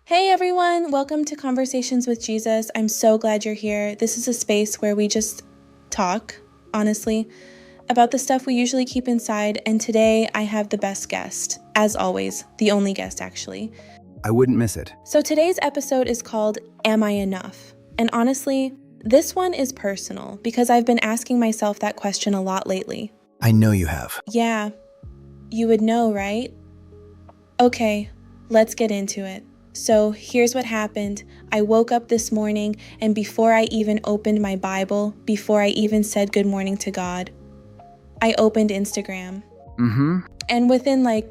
Hey everyone, welcome to Conversations with Jesus. I'm so glad you're here. This is a space where we just talk, honestly, about the stuff we usually keep inside, and today I have the best guest, as always, the only guest actually. I wouldn't miss it. So today's episode is called Am I Enough? And honestly, this one is personal because I've been asking myself that question a lot lately. I know you have. Yeah, you would know, right? Okay, let's get into it. So here's what happened. I woke up this morning, and before I even opened my Bible, before I even said good morning to God, I opened Instagram. And within like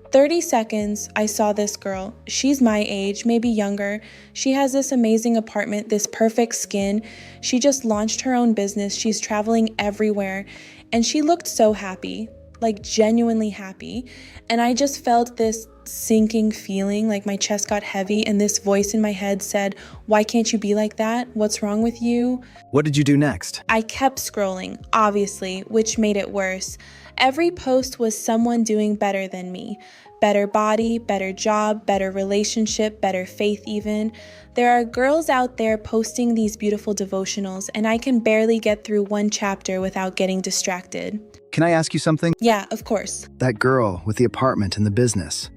30 seconds, I saw this girl. She's my age, maybe younger. She has this amazing apartment, this perfect skin. She just launched her own business. She's traveling everywhere, and she looked so happy, like genuinely happy. And I just felt this sinking feeling, like my chest got heavy, and this voice in my head said, "Why can't you be like that? What's wrong with you?" What did you do next? I kept scrolling, obviously, which made it worse. Every post was someone doing better than me. Better body, better job, better relationship, better faith even. There are girls out there posting these beautiful devotionals, and I can barely get through one chapter without getting distracted. Can I ask you something? Yeah, of course. That girl with the apartment and the business.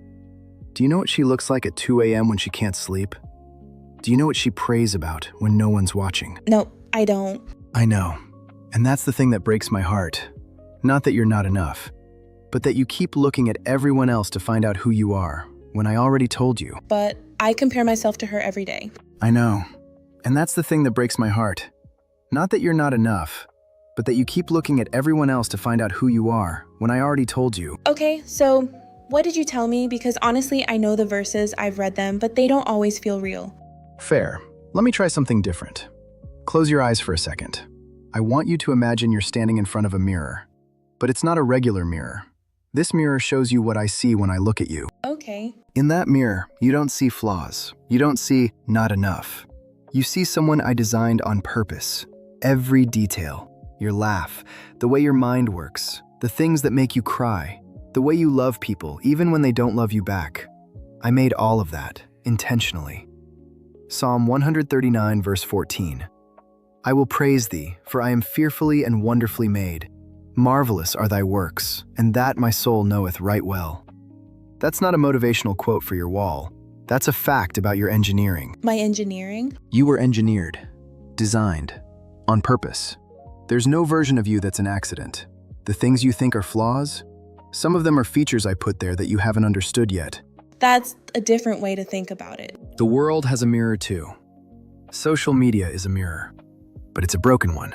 Do you know what she looks like at 2 a.m. when she can't sleep? Do you know what she prays about when no one's watching? No, I don't. I know. And that's the thing that breaks my heart. Not that you're not enough, but that you keep looking at everyone else to find out who you are, when I already told you. But I compare myself to her every day. I know. And that's the thing that breaks my heart. Not that you're not enough, but that you keep looking at everyone else to find out who you are, when I already told you. Okay, so what did you tell me? Because honestly, I know the verses, I've read them, but they don't always feel real. Fair. Let me try something different. Close your eyes for a second. I want you to imagine you're standing in front of a mirror. But it's not a regular mirror. This mirror shows you what I see when I look at you. Okay. In that mirror, you don't see flaws. You don't see not enough. You see someone I designed on purpose. Every detail. Your laugh, the way your mind works, the things that make you cry, the way you love people even when they don't love you back. I made all of that, intentionally. Psalm 139 verse 14. I will praise thee, for I am fearfully and wonderfully made. Marvelous are thy works, and that my soul knoweth right well. That's not a motivational quote for your wall. That's a fact about your engineering. My engineering? You were engineered, designed, on purpose. There's no version of you that's an accident. The things you think are flaws, some of them are features I put there that you haven't understood yet. That's a different way to think about it. The world has a mirror too. Social media is a mirror, but it's a broken one.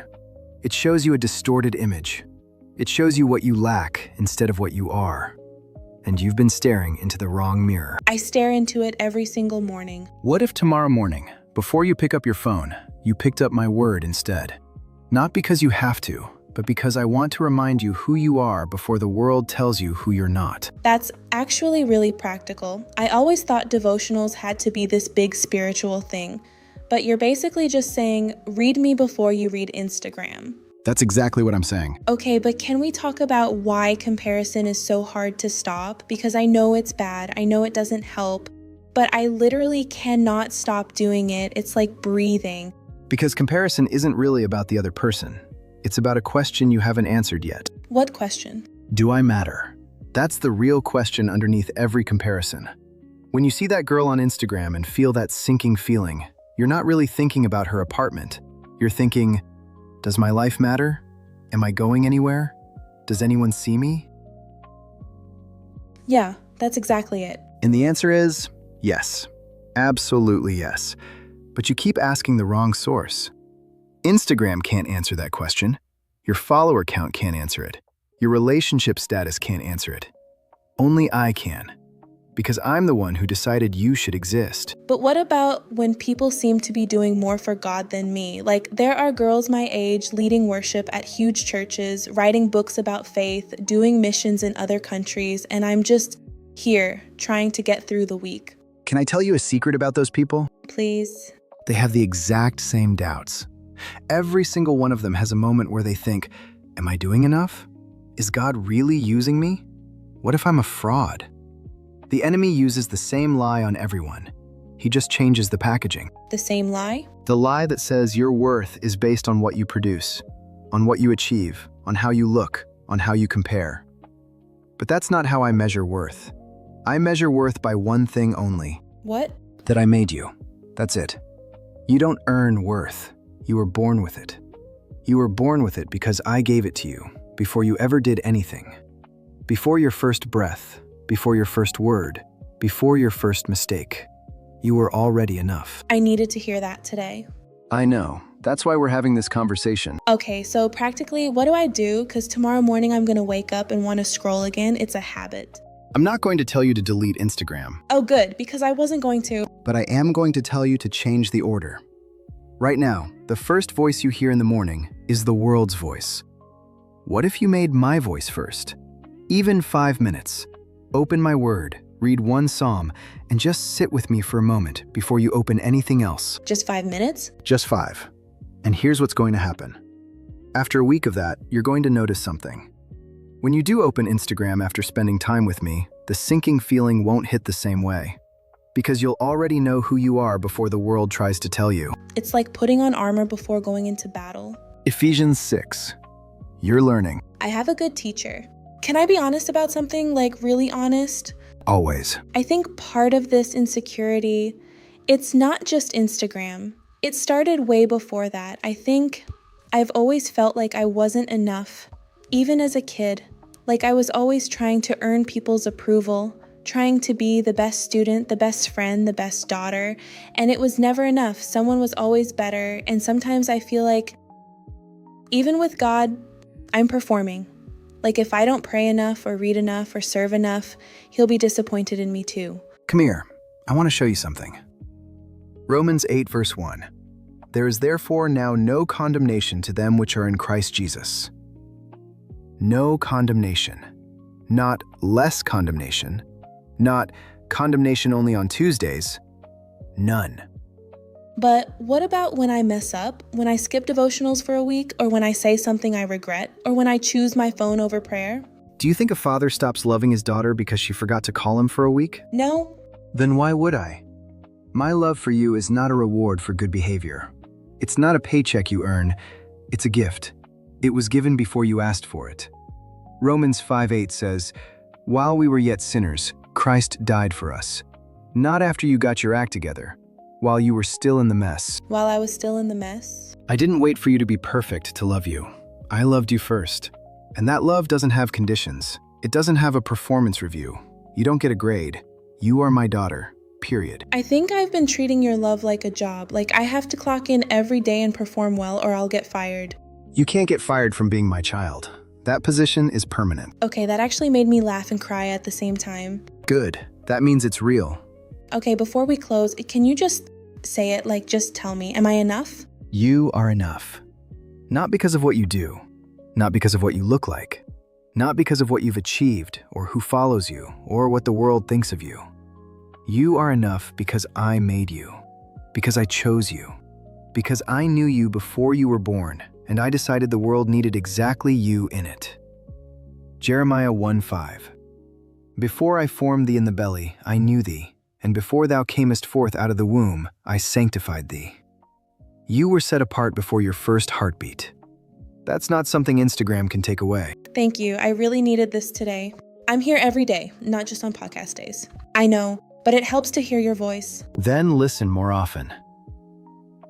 It shows you a distorted image. It shows you what you lack instead of what you are. And you've been staring into the wrong mirror. I stare into it every single morning. What if tomorrow morning, before you pick up your phone, you picked up my word instead? Not because you have to, but because I want to remind you who you are before the world tells you who you're not. That's actually really practical. I always thought devotionals had to be this big spiritual thing, but you're basically just saying, read me before you read Instagram. That's exactly what I'm saying. Okay, but can we talk about why comparison is so hard to stop? Because I know it's bad, I know it doesn't help, but I literally cannot stop doing it. It's like breathing. Because comparison isn't really about the other person. It's about a question you haven't answered yet. What question? Do I matter? That's the real question underneath every comparison. When you see that girl on Instagram and feel that sinking feeling, you're not really thinking about her apartment. You're thinking, does my life matter? Am I going anywhere? Does anyone see me? Yeah, that's exactly it. And the answer is yes. Absolutely yes. But you keep asking the wrong source. Instagram can't answer that question. Your follower count can't answer it. Your relationship status can't answer it. Only I can. Because I'm the one who decided you should exist. But what about when people seem to be doing more for God than me? Like, there are girls my age leading worship at huge churches, writing books about faith, doing missions in other countries, and I'm just here trying to get through the week. Can I tell you a secret about those people? Please. They have the exact same doubts. Every single one of them has a moment where they think, am I doing enough? Is God really using me? What if I'm a fraud? The enemy uses the same lie on everyone. He just changes the packaging. The same lie? The lie that says your worth is based on what you produce, on what you achieve, on how you look, on how you compare. But that's not how I measure worth. I measure worth by one thing only. What? That I made you. That's it. You don't earn worth. You were born with it. You were born with it because I gave it to you before you ever did anything. Before your first breath, before your first word, before your first mistake. You were already enough. I needed to hear that today. I know. That's why we're having this conversation. Okay, so practically, what do I do? Because tomorrow morning I'm going to wake up and want to scroll again. It's a habit. I'm not going to tell you to delete Instagram. Oh, good, because I wasn't going to. But I am going to tell you to change the order. Right now, the first voice you hear in the morning is the world's voice. What if you made my voice first? Even 5 minutes. Open my word, read one psalm, and just sit with me for a moment before you open anything else. Just 5 minutes? Just 5. And here's what's going to happen. After a week of that, you're going to notice something. When you do open Instagram after spending time with me, the sinking feeling won't hit the same way. Because you'll already know who you are before the world tries to tell you. It's like putting on armor before going into battle. Ephesians 6. You're learning. I have a good teacher. Can I be honest about something, like really honest? Always. I think part of this insecurity, it's not just Instagram. It started way before that. I think I've always felt like I wasn't enough, even as a kid. Like I was always trying to earn people's approval, trying to be the best student, the best friend, the best daughter, and it was never enough. Someone was always better, and sometimes I feel like, even with God, I'm performing. Like if I don't pray enough or read enough or serve enough, he'll be disappointed in me too. Come here. I want to show you something. Romans 8 verse 1. There is therefore now no condemnation to them which are in Christ Jesus. No condemnation. Not less condemnation. Not condemnation only on Tuesdays. None. But what about when I mess up, when I skip devotionals for a week, or when I say something I regret, or when I choose my phone over prayer? Do you think a father stops loving his daughter because she forgot to call him for a week? No. Then why would I? My love for you is not a reward for good behavior. It's not a paycheck you earn. It's a gift. It was given before you asked for it. Romans 5:8 says, "While we were yet sinners, Christ died for us." Not after you got your act together. While you were still in the mess. While I was still in the mess? I didn't wait for you to be perfect to love you. I loved you first. And that love doesn't have conditions. It doesn't have a performance review. You don't get a grade. You are my daughter, period. I think I've been treating your love like a job. Like I have to clock in every day and perform well or I'll get fired. You can't get fired from being my child. That position is permanent. Okay, that actually made me laugh and cry at the same time. Good. That means it's real. Okay, before we close, can you just say it, like just tell me, am I enough? You are enough. Not because of what you do, not because of what you look like, not because of what you've achieved or who follows you or what the world thinks of you. You are enough because I made you, because I chose you, because I knew you before you were born and I decided the world needed exactly you in it. Jeremiah 1:5. Before I formed thee in the belly, I knew thee. And before thou camest forth out of the womb, I sanctified thee. You were set apart before your first heartbeat. That's not something Instagram can take away. Thank you. I really needed this today. I'm here every day, not just on podcast days. I know, but it helps to hear your voice. Then listen more often.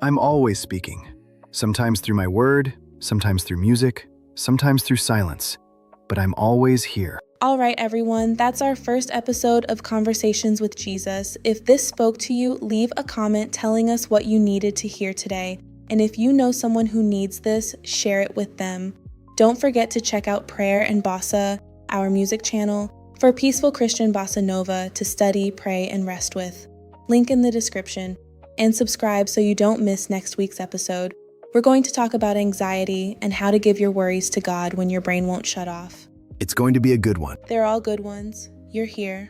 I'm always speaking, sometimes through my word, sometimes through music, sometimes through silence, but I'm always here. All right, everyone, that's our first episode of Conversations with Jesus. If this spoke to you, leave a comment telling us what you needed to hear today. And if you know someone who needs this, share it with them. Don't forget to check out Prayer and Bossa, our music channel, for peaceful Christian bossa nova to study, pray, and rest with. Link in the description. And subscribe so you don't miss next week's episode. We're going to talk about anxiety and how to give your worries to God when your brain won't shut off. It's going to be a good one. They're all good ones. You're here.